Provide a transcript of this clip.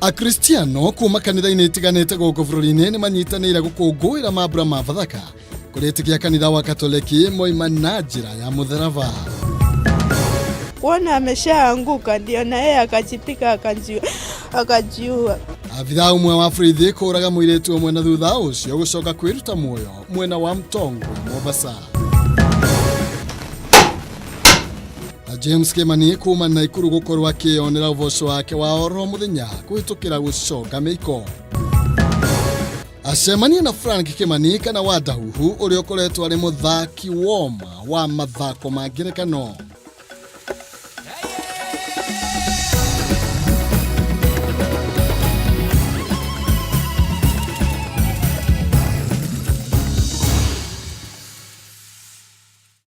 Akristiano kuma kanitha-inĩ itiganĩte gũkũ bũrũri-inĩ nĩ manyitanĩire gũkũngũĩra mambura ma Bathaka kũrĩtĩkia kanitha wa Katoliki moima na njĩra ya mũtharaba. Kuona ameshaanguka ndio na yeye akajipika akajiua. Abitha umwe wa borithi kũraga mũirĩtu ũmwe na thutha ũcio gũcoka kwĩruta muoyo mwena wa Mtongwe, Mombasa. James Kimani kuma Naikuru gũkorwo akĩonera ũboco wake wa oro mũthenya kũhĩtũkĩra gũcoka mĩiko. Acemania na Frank Kimani kana wa Dahuhu ũrĩa ũkoretwo arĩ mũthaki woma wa mathako ma ngerekano.